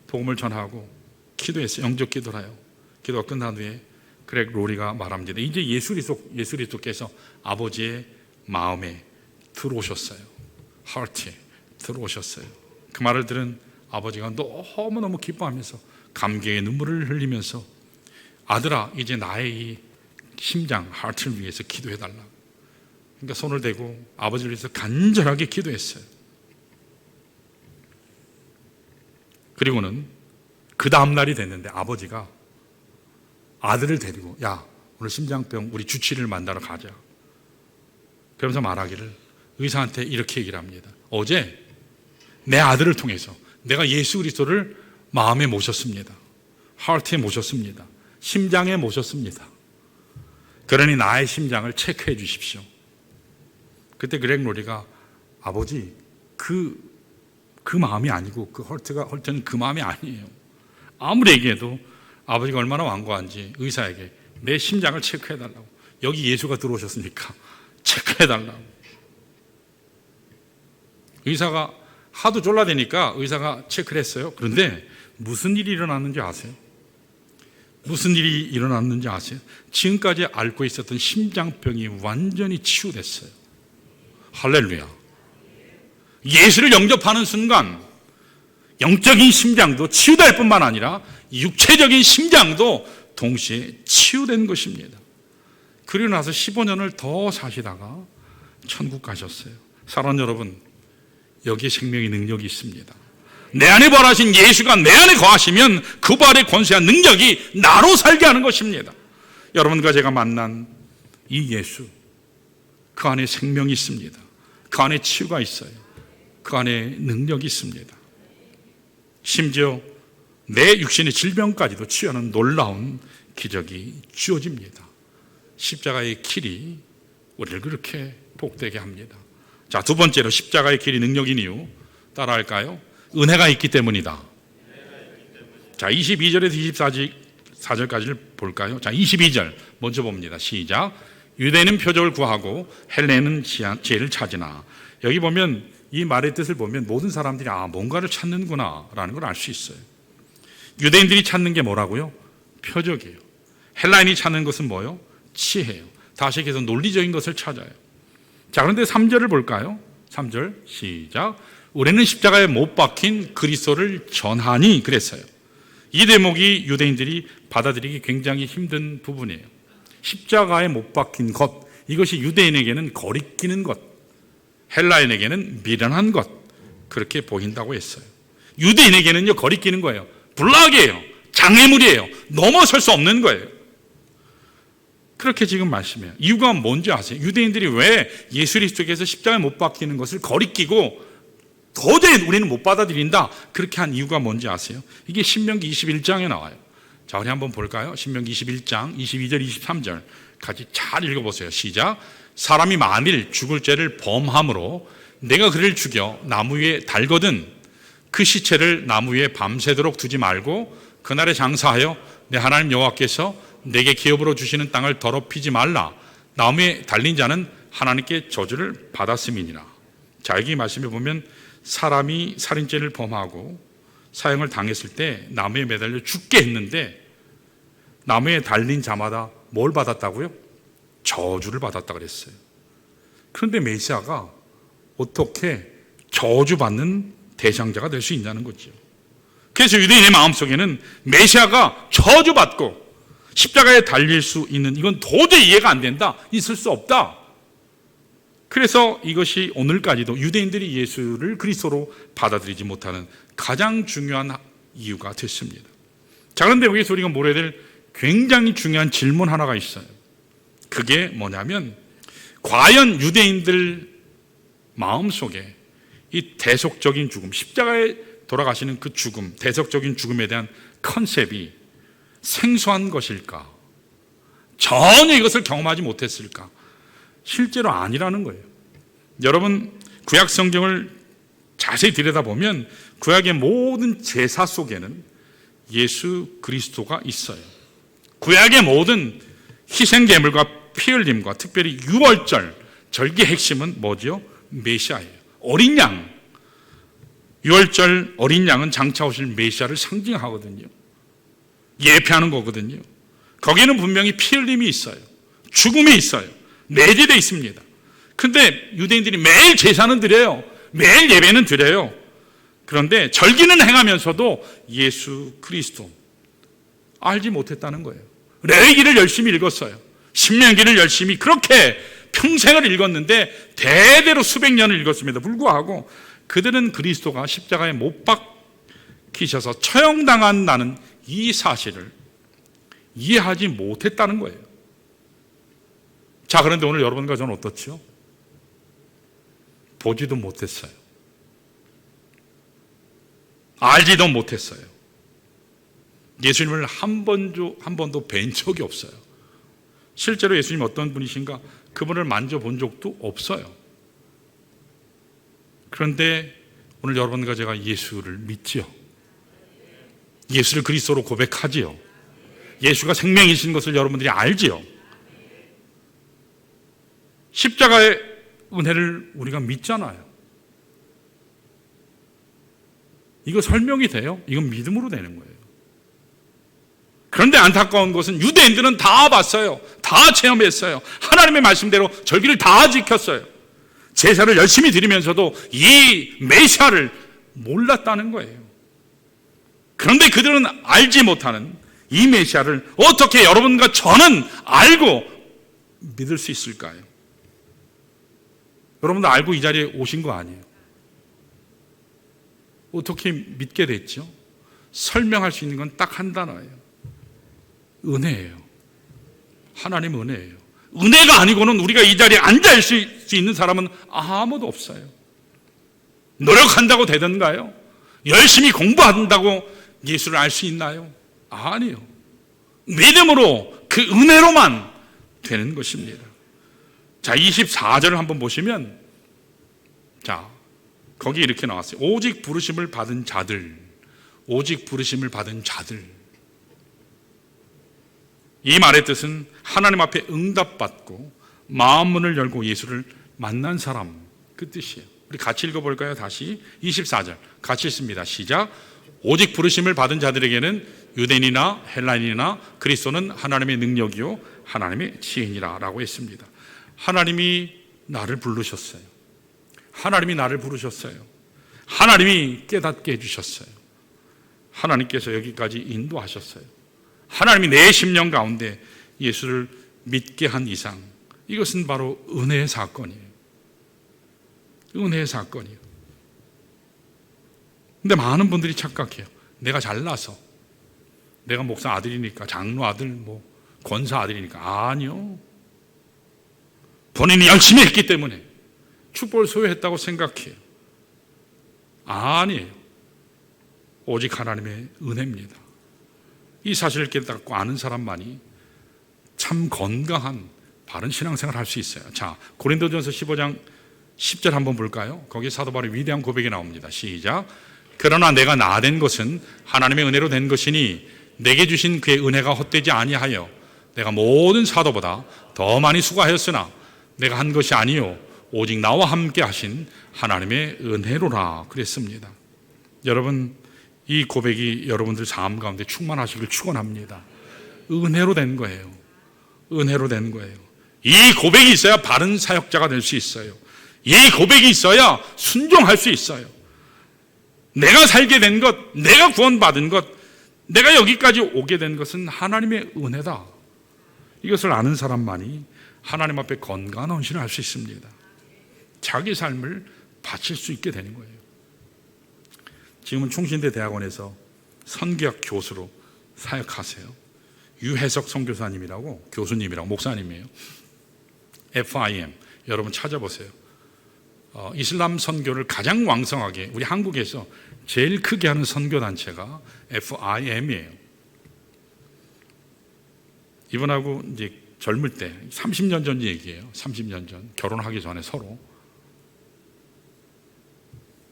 복음을 전하고 기도했어요. 영적 기도를 해요. 기도가 끝난 후에 그렉 로리가 말합니다. 이제 예수 그리스도께서 아버지의 마음에 들어오셨어요. 하트에 들어오셨어요. 그 말을 들은 아버지가 너무너무 기뻐하면서 감격의 눈물을 흘리면서 아들아, 이제 나의 이 심장, 하트를 위해서 기도해달라. 그러니까 손을 대고 아버지를 위해서 간절하게 기도했어요. 그리고는 그 다음 날이 됐는데 아버지가 아들을 데리고 야, 오늘 심장병 우리 주치의를 만나러 가자. 그러면서 말하기를 의사한테 이렇게 얘기를 합니다. 어제 내 아들을 통해서 내가 예수 그리스도를 마음에 모셨습니다. 하트에 모셨습니다. 심장에 모셨습니다. 그러니 나의 심장을 체크해 주십시오. 그때 그렉 로리가 아버지 그 마음이 아니고 그 헐트는 그 마음이 아니에요. 아무리 얘기해도 아버지가 얼마나 완고한지 의사에게 내 심장을 체크해 달라고. 여기 예수가 들어오셨으니까 체크해 달라고. 의사가 하도 졸라대니까 의사가 체크를 했어요. 그런데 무슨 일이 일어났는지 아세요? 무슨 일이 일어났는지 아세요? 지금까지 앓고 있었던 심장병이 완전히 치유됐어요. 할렐루야. 예수를 영접하는 순간 영적인 심장도 치유될 뿐만 아니라 육체적인 심장도 동시에 치유된 것입니다. 그리고 나서 15년을 더 사시다가 천국 가셨어요. 사랑하는 여러분, 여기에 생명의 능력이 있습니다. 내 안에 부활하신 예수가 내 안에 거하시면 그 부활의 권세한 능력이 나로 살게 하는 것입니다. 여러분과 제가 만난 이 예수, 그 안에 생명이 있습니다. 그 안에 치유가 있어요. 그 안에 능력이 있습니다. 심지어 내 육신의 질병까지도 치유하는 놀라운 기적이 주어집니다. 십자가의 길이 우리를 그렇게 복되게 합니다. 자, 두 번째로 십자가의 길이 능력인 이유 따라할까요? 은혜가 있기 때문이다. 자, 22절에서 24절까지를 볼까요? 자, 22절 먼저 봅니다. 시작. 유대인은 표적을 구하고 헬레는 지혜를 찾으나. 여기 보면 이 말의 뜻을 보면 모든 사람들이 뭔가를 찾는구나 라는 걸 알 수 있어요. 유대인들이 찾는 게 뭐라고요? 표적이에요. 헬라인이 찾는 것은 뭐예요? 지혜예요. 다시 얘기해서 논리적인 것을 찾아요. 자, 그런데 3절을 볼까요? 3절 시작. 우리는 십자가에 못 박힌 그리스도를 전하니 그랬어요. 이 대목이 유대인들이 받아들이기 굉장히 힘든 부분이에요. 십자가에 못 박힌 것, 이것이 유대인에게는 거리끼는 것, 헬라인에게는 미련한 것, 그렇게 보인다고 했어요. 유대인에게는요, 거리끼는 거예요. 불락이에요. 장애물이에요. 넘어설 수 없는 거예요. 그렇게 지금 말씀해요. 이유가 뭔지 아세요? 유대인들이 왜 예수 그리스도께서 십자가에 못 박히는 것을 거리끼고 도저히 우리는 못 받아들인다, 그렇게 한 이유가 뭔지 아세요? 이게 신명기 21장에 나와요. 자, 우리 한번 볼까요? 신명기 21장 22절 23절 같이 잘 읽어보세요. 시작. 사람이 만일 죽을 죄를 범함으로 내가 그를 죽여 나무 위에 달거든 그 시체를 나무 위에 밤새도록 두지 말고 그날에 장사하여 내 하나님 여호와께서 내게 기업으로 주시는 땅을 더럽히지 말라. 나무에 달린 자는 하나님께 저주를 받았음이니라. 자, 여기 말씀해 보면 사람이 살인죄를 범하고 사형을 당했을 때 나무에 매달려 죽게 했는데 나무에 달린 자마다 뭘 받았다고요? 저주를 받았다 그랬어요. 그런데 메시아가 어떻게 저주받는 대상자가 될 수 있냐는 거죠. 그래서 유대인의 마음속에는 메시아가 저주받고 십자가에 달릴 수 있는, 이건 도저히 이해가 안 된다, 있을 수 없다. 그래서 이것이 오늘까지도 유대인들이 예수를 그리스도로 받아들이지 못하는 가장 중요한 이유가 됐습니다. 자, 그런데 여기서 우리가 물어야 될 굉장히 중요한 질문 하나가 있어요. 그게 뭐냐면, 과연 유대인들 마음속에 이 대속적인 죽음, 십자가에 돌아가시는 그 죽음, 대속적인 죽음에 대한 컨셉이 생소한 것일까? 전혀 이것을 경험하지 못했을까? 실제로 아니라는 거예요. 여러분, 구약 성경을 자세히 들여다보면 구약의 모든 제사 속에는 예수 그리스도가 있어요. 구약의 모든 희생제물과 피 흘림과 특별히 유월절, 절기의 핵심은 뭐죠? 메시아예요. 어린 양. 유월절 어린 양은 장차 오실 메시아를 상징하거든요. 예표하는 거거든요. 거기는 분명히 피 흘림이 있어요. 죽음이 있어요. 내재되어 있습니다. 근데 유대인들이 매일 제사는 드려요. 매일 예배는 드려요. 그런데 절기는 행하면서도 예수 그리스도 알지 못했다는 거예요. 레위기를 열심히 읽었어요. 신명기를 열심히 그렇게 평생을 읽었는데 대대로 수백 년을 읽었음에도 불구하고 그들은 그리스도가 십자가에 못 박히셔서 처형당한다는 이 사실을 이해하지 못했다는 거예요. 자, 그런데 오늘 여러분과 저는 어떻죠? 보지도 못했어요. 알지도 못했어요. 예수님을 한 번도 뵌 적이 없어요. 실제로 예수님 어떤 분이신가? 그분을 만져본 적도 없어요. 그런데 오늘 여러분과 제가 예수를 믿지요. 예수를 그리스도로 고백하지요. 예수가 생명이신 것을 여러분들이 알지요. 십자가의 은혜를 우리가 믿잖아요. 이거 설명이 돼요? 이건 믿음으로 되는 거예요. 그런데 안타까운 것은 유대인들은 다 봤어요. 다 체험했어요. 하나님의 말씀대로 절기를 다 지켰어요. 제사를 열심히 드리면서도 이 메시아를 몰랐다는 거예요. 그런데 그들은 알지 못하는 이 메시아를 어떻게 여러분과 저는 알고 믿을 수 있을까요? 여러분도 알고 이 자리에 오신 거 아니에요? 어떻게 믿게 됐죠? 설명할 수 있는 건 딱 한 단어예요. 은혜예요. 하나님 은혜예요. 은혜가 아니고는 우리가 이 자리에 앉아 있을 수 있는 사람은 아무도 없어요. 노력한다고 되던가요? 열심히 공부한다고 예수를 알 수 있나요? 아니요. 믿음으로 그 은혜로만 되는 것입니다. 자, 24절을 한번 보시면, 자, 거기 이렇게 나왔어요. 오직 부르심을 받은 자들, 오직 부르심을 받은 자들. 이 말의 뜻은 하나님 앞에 응답받고 마음문을 열고 예수를 만난 사람, 그 뜻이에요. 우리 같이 읽어볼까요? 다시 24절 같이 읽습니다. 시작. 오직 부르심을 받은 자들에게는 유대인이나 헬라인이나 그리스도는 하나님의 능력이요 하나님의 지혜니라 라고 했습니다. 하나님이 나를 부르셨어요. 하나님이 나를 부르셨어요. 하나님이 깨닫게 해주셨어요. 하나님께서 여기까지 인도하셨어요. 하나님이 내 심령 가운데 예수를 믿게 한 이상, 이것은 바로 은혜의 사건이에요. 은혜의 사건이에요. 근데 많은 분들이 착각해요. 내가 잘나서, 내가 목사 아들이니까, 장로 아들, 뭐 권사 아들이니까. 아니요. 본인이 열심히 했기 때문에 축복을 소유했다고 생각해요. 아니에요. 오직 하나님의 은혜입니다. 이 사실을 깨닫고 아는 사람만이 참 건강한 바른 신앙생활을 할 수 있어요. 자, 고린도전서 15장 10절 한번 볼까요? 거기에 사도 바울의 위대한 고백이 나옵니다. 시작. 그러나 내가 나된 것은 하나님의 은혜로 된 것이니 내게 주신 그의 은혜가 헛되지 아니하여 내가 모든 사도보다 더 많이 수고하였으나 내가 한 것이 아니요 오직 나와 함께 하신 하나님의 은혜로라 그랬습니다. 여러분, 이 고백이 여러분들 삶 가운데 충만하시길 축원합니다. 은혜로 된 거예요. 은혜로 된 거예요. 이 고백이 있어야 바른 사역자가 될 수 있어요. 이 고백이 있어야 순종할 수 있어요. 내가 살게 된 것, 내가 구원받은 것, 내가 여기까지 오게 된 것은 하나님의 은혜다. 이것을 아는 사람만이 하나님 앞에 건강한 헌신을 할 수 있습니다. 자기 삶을 바칠 수 있게 되는 거예요. 지금은 충신대 대학원에서 선교학 교수로 사역하세요. 유해석 선교사님이라고, 교수님이라고, 목사님이에요. FIM, 여러분 찾아보세요. 이슬람 선교를 가장 왕성하게, 우리 한국에서 제일 크게 하는 선교단체가 FIM이에요. 이분하고 이제 젊을 때, 30년 전 얘기예요. 30년 전, 결혼하기 전에 서로.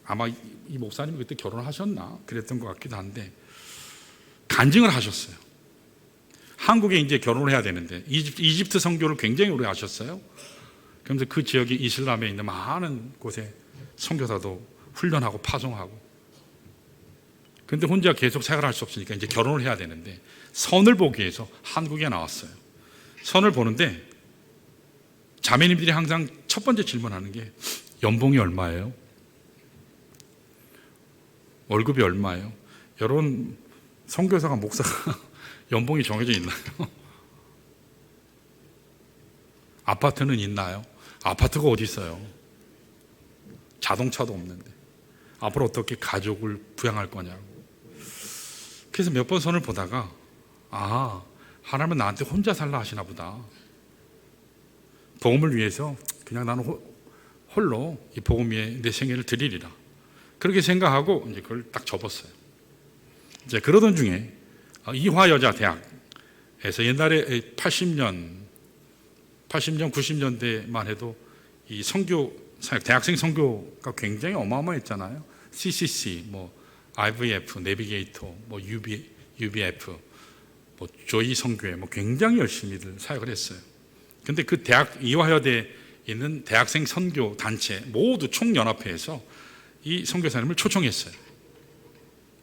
아마 이 목사님이 그때 결혼하셨나? 그랬던 것 같기도 한데, 간증을 하셨어요. 한국에 이제 결혼을 해야 되는데, 이집트 선교를 굉장히 오래 하셨어요. 그러면서 그 지역이 이슬람에 있는 많은 곳에 선교사도 훈련하고 파송하고. 근데 혼자 계속 생활할 수 없으니까 이제 결혼을 해야 되는데, 선을 보기 위해서 한국에 나왔어요. 선을 보는데 자매님들이 항상 첫 번째 질문하는 게 연봉이 얼마예요? 월급이 얼마예요? 여러분, 선교사가, 목사가 연봉이 정해져 있나요? 아파트는 있나요? 아파트가 어디 있어요? 자동차도 없는데 앞으로 어떻게 가족을 부양할 거냐고. 그래서 몇 번 선을 보다가, 하나님은 나한테 혼자 살라 하시나 보다. 복음을 위해서 그냥 나는 홀로 이 복음 위에 내 생애를 드리리라. 그렇게 생각하고 이제 그걸 딱 접었어요. 이제 그러던 중에 이화여자대학에서 옛날에 80년, 90년대만 해도 이 선교 사역, 대학생 선교가 굉장히 어마어마했잖아요. CCC, IVF, 내비게이터, UBF, 조이 선교회, 굉장히 열심히들 사역을 했어요. 근데 그 이화여대에 있는 대학생 선교 단체 모두 총연합회에서 이 선교사님을 초청했어요.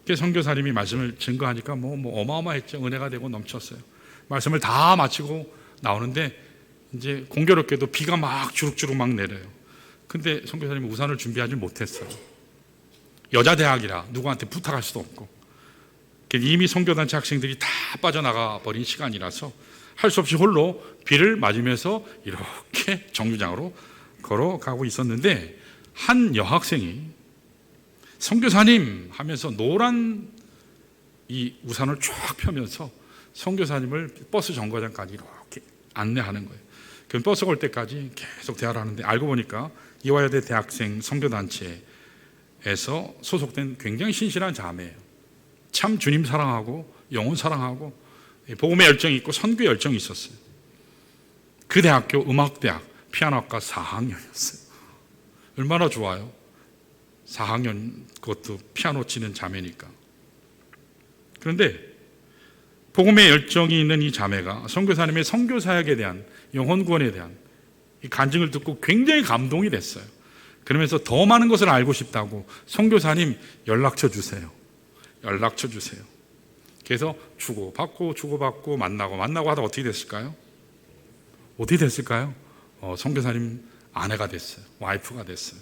그 선교사님이 말씀을 증거하니까 어마어마했죠. 은혜가 되고 넘쳤어요. 말씀을 다 마치고 나오는데 이제 공교롭게도 비가 막 주룩주룩 막 내려요. 근데 선교사님이 우산을 준비하지 못했어요. 여자 대학이라 누구한테 부탁할 수도 없고, 이미 선교단체 학생들이 다 빠져나가 버린 시간이라서 할 수 없이 홀로 비를 맞으면서 이렇게 정류장으로 걸어가고 있었는데, 한 여학생이 선교사님 하면서 노란 이 우산을 쫙 펴면서 선교사님을 버스 정거장까지 이렇게 안내하는 거예요. 그럼 버스가 올 때까지 계속 대화를 하는데, 알고 보니까 이화여대 대학생 선교단체에서 소속된 굉장히 신실한 자매예요. 참 주님 사랑하고 영혼 사랑하고 복음의 열정이 있고 선교의 열정이 있었어요. 그 대학교 음악대학 피아노학과 4학년이었어요. 얼마나 좋아요. 4학년, 그것도 피아노 치는 자매니까. 그런데 복음의 열정이 있는 이 자매가 선교사님의 선교 사역에 대한, 영혼 구원에 대한 이 간증을 듣고 굉장히 감동이 됐어요. 그러면서 더 많은 것을 알고 싶다고, 선교사님 연락처 주세요. 연락처 주세요. 그래서 주고받고 만나고 하다 어떻게 됐을까요? 선교사님 아내가 됐어요. 와이프가 됐어요.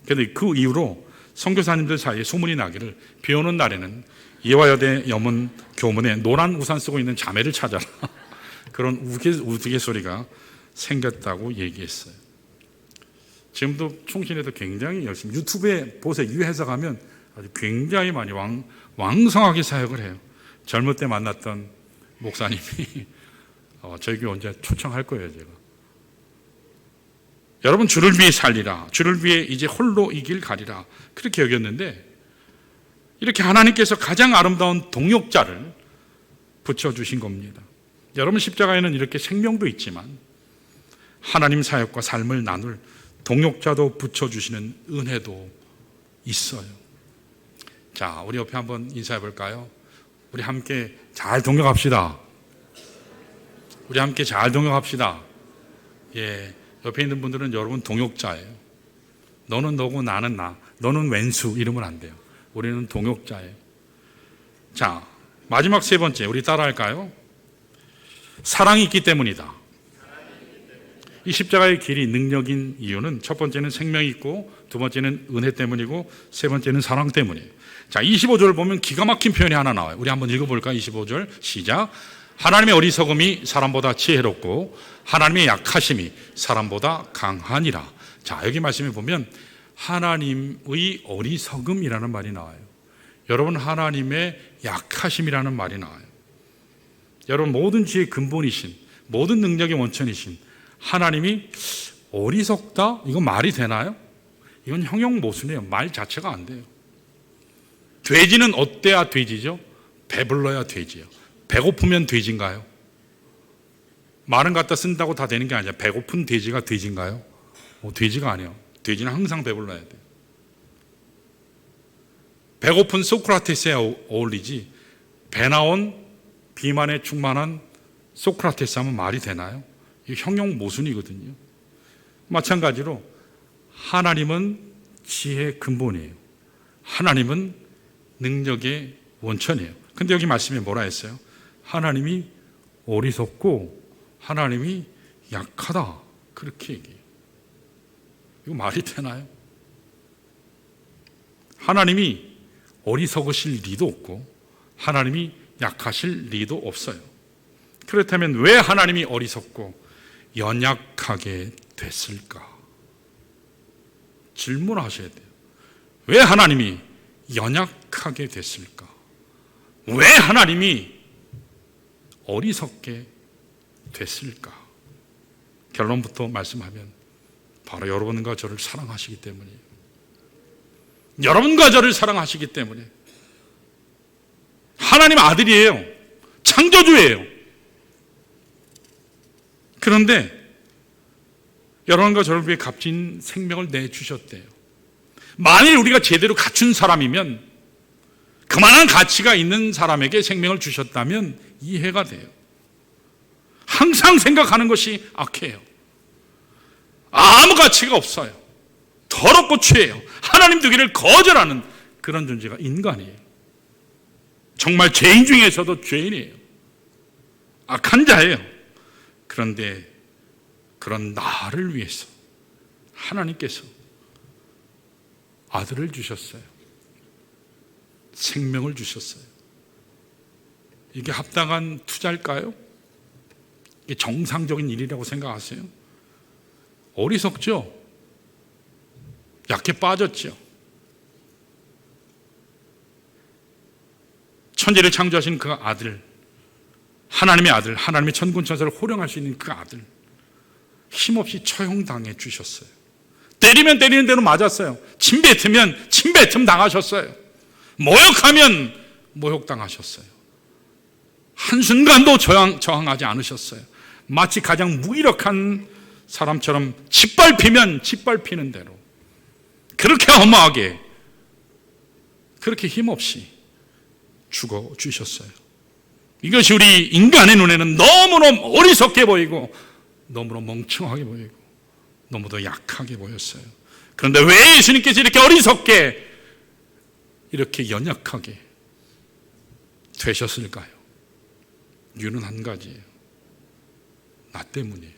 그런데 그 이후로 선교사님들 사이에 소문이 나기를, 비 오는 날에는 이화여대 여문 교문에 노란 우산 쓰고 있는 자매를 찾아라. 그런 우스갯소리가 생겼다고 얘기했어요. 지금도 총신에도 굉장히 열심히, 유튜브에 보세요. 유해석하면 아주 굉장히 많이 왕성하게 사역을 해요. 젊을 때 만났던 목사님이 저희 교회 언제 초청할 거예요, 제가. 여러분, 주를 위해 살리라, 주를 위해 이제 홀로 이 길 가리라, 그렇게 여겼는데, 이렇게 하나님께서 가장 아름다운 동역자를 붙여주신 겁니다. 여러분, 십자가에는 이렇게 생명도 있지만 하나님 사역과 삶을 나눌 동역자도 붙여주시는 은혜도 있어요. 자, 우리 옆에 한번 인사해 볼까요? 우리 함께 잘 동역합시다. 우리 함께 잘 동역합시다. 예, 옆에 있는 분들은 여러분 동역자예요. 너는 너고 나는 나, 너는 왼수 이러면 안 돼요. 우리는 동역자예요. 자, 마지막 세 번째, 우리 따라할까요? 사랑이 있기 때문이다. 이 십자가의 길이 능력인 이유는 첫 번째는 생명이 있고, 두 번째는 은혜 때문이고, 세 번째는 사랑 때문이에요. 자, 25절 보면 기가 막힌 표현이 하나 나와요. 우리 한번 읽어볼까요? 25절 시작. 하나님의 어리석음이 사람보다 지혜롭고 하나님의 약하심이 사람보다 강하니라. 자, 여기 말씀에 보면 하나님의 어리석음이라는 말이 나와요. 여러분, 하나님의 약하심이라는 말이 나와요. 여러분, 모든 지혜의 근본이신, 모든 능력의 원천이신 하나님이 어리석다? 이건 말이 되나요? 이건 형용모순이에요. 말 자체가 안 돼요. 돼지는 어때야 돼지죠? 배불러야 돼지예요. 배고프면 돼지인가요? 말은 갖다 쓴다고 다 되는 게 아니라 배고픈 돼지가 돼지인가요? 돼지가 아니에요. 돼지는 항상 배불러야 돼요. 배고픈 소크라테스에 어울리지 배 나온 비만에 충만한 소크라테스 하면 말이 되나요? 이게 형용모순이거든요. 마찬가지로 하나님은 지혜의 근본이에요. 하나님은 능력의 원천이에요. 근데 여기 말씀에 뭐라 했어요? 하나님이 어리석고 하나님이 약하다, 그렇게 얘기해요. 이거 말이 되나요? 하나님이 어리석으실 리도 없고 하나님이 약하실 리도 없어요. 그렇다면 왜 하나님이 어리석고 연약하게 됐을까? 질문하셔야 돼요. 왜 하나님이 연약하게 됐을까? 왜 하나님이 어리석게 됐을까? 결론부터 말씀하면 바로 여러분과 저를 사랑하시기 때문이에요. 여러분과 저를 사랑하시기 때문에. 하나님 아들이에요. 창조주예요. 그런데 여러분과 저를 위해 값진 생명을 내주셨대요. 만일 우리가 제대로 갖춘 사람이면, 그만한 가치가 있는 사람에게 생명을 주셨다면 이해가 돼요. 항상 생각하는 것이 악해요. 아무 가치가 없어요. 더럽고 취해요. 하나님 되기를 거절하는 그런 존재가 인간이에요. 정말 죄인 중에서도 죄인이에요. 악한 자예요. 그런데 그런 나를 위해서 하나님께서 아들을 주셨어요. 생명을 주셨어요. 이게 합당한 투자일까요? 이게 정상적인 일이라고 생각하세요? 어리석죠? 약해 빠졌죠? 천지를 창조하신 그 아들, 하나님의 아들, 하나님의 천군천사를 호령할 수 있는 그 아들, 힘없이 처형당해 주셨어요. 때리면 때리는 대로 맞았어요. 침 뱉으면 침 뱉음 당하셨어요. 모욕하면 모욕당하셨어요. 한순간도 저항하지 않으셨어요. 마치 가장 무기력한 사람처럼 짓밟히면 짓밟히는 대로 그렇게 허무하게, 그렇게 힘없이 죽어주셨어요. 이것이 우리 인간의 눈에는 너무너무 어리석게 보이고 너무너무 멍청하게 보이고 너무도 약하게 보였어요. 그런데 왜 예수님께서 이렇게 어리석게, 이렇게 연약하게 되셨을까요? 이유는 한 가지예요. 나 때문이에요.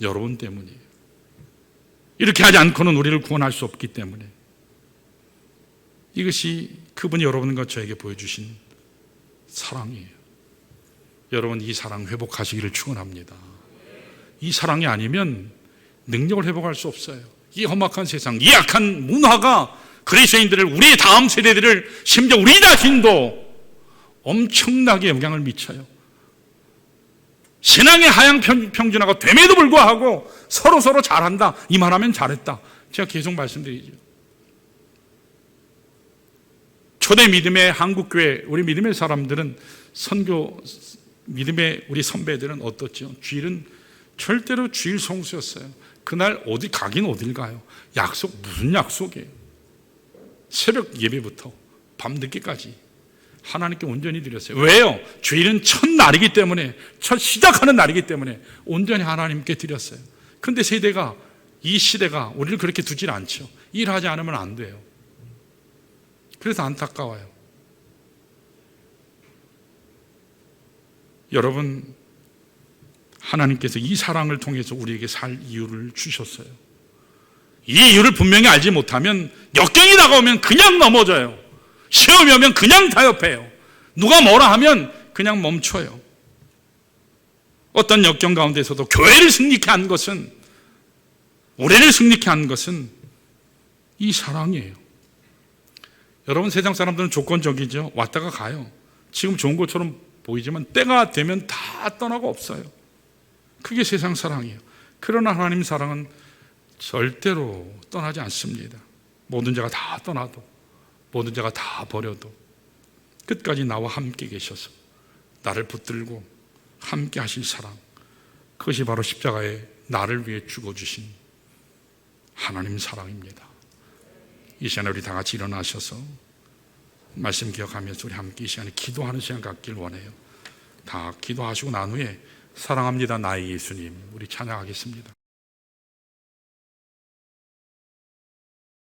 여러분 때문이에요. 이렇게 하지 않고는 우리를 구원할 수 없기 때문에. 이것이 그분이 여러분과 저에게 보여주신 사랑이에요. 여러분, 이 사랑 회복하시기를 축원합니다. 이 사랑이 아니면 능력을 회복할 수 없어요. 이 험악한 세상, 이 악한 문화가 그리스도인들을, 우리의 다음 세대들을, 심지어 우리 자신도 엄청나게 영향을 미쳐요. 신앙의 하향 평준화가 됨에도 불구하고 서로 잘한다, 이 말하면 잘했다, 제가 계속 말씀드리죠. 초대 믿음의 한국교회, 우리 믿음의 사람들은, 선교 믿음의 우리 선배들은 어떻죠? 주일은 절대로 주일 성수였어요. 그날 어디 가긴 어딜 가요? 약속, 무슨 약속이에요? 새벽 예배부터 밤늦게까지 하나님께 온전히 드렸어요. 왜요? 주일은 첫날이기 때문에, 첫 시작하는 날이기 때문에 온전히 하나님께 드렸어요. 그런데 세대가, 이 시대가 우리를 그렇게 두질 않죠. 일하지 않으면 안 돼요. 그래서 안타까워요. 여러분, 하나님께서 이 사랑을 통해서 우리에게 살 이유를 주셨어요. 이 이유를 분명히 알지 못하면 역경이 다가오면 그냥 넘어져요. 시험이 오면 그냥 타협해요. 누가 뭐라 하면 그냥 멈춰요. 어떤 역경 가운데서도 교회를 승리케 한 것은, 우리를 승리케 한 것은 이 사랑이에요. 여러분, 세상 사람들은 조건적이죠. 왔다가 가요. 지금 좋은 것처럼 보이지만 때가 되면 다 떠나고 없어요. 그게 세상 사랑이에요. 그러나 하나님 사랑은 절대로 떠나지 않습니다. 모든 자가 다 떠나도, 모든 자가 다 버려도 끝까지 나와 함께 계셔서 나를 붙들고 함께 하실 사랑, 그것이 바로 십자가에 나를 위해 죽어주신 하나님 사랑입니다. 이 시간에 우리 다 같이 일어나셔서 말씀 기억하면서 우리 함께 이 시간에 기도하는 시간 갖길 원해요. 다 기도하시고 난 후에 사랑합니다 나의 예수님, 우리 찬양하겠습니다.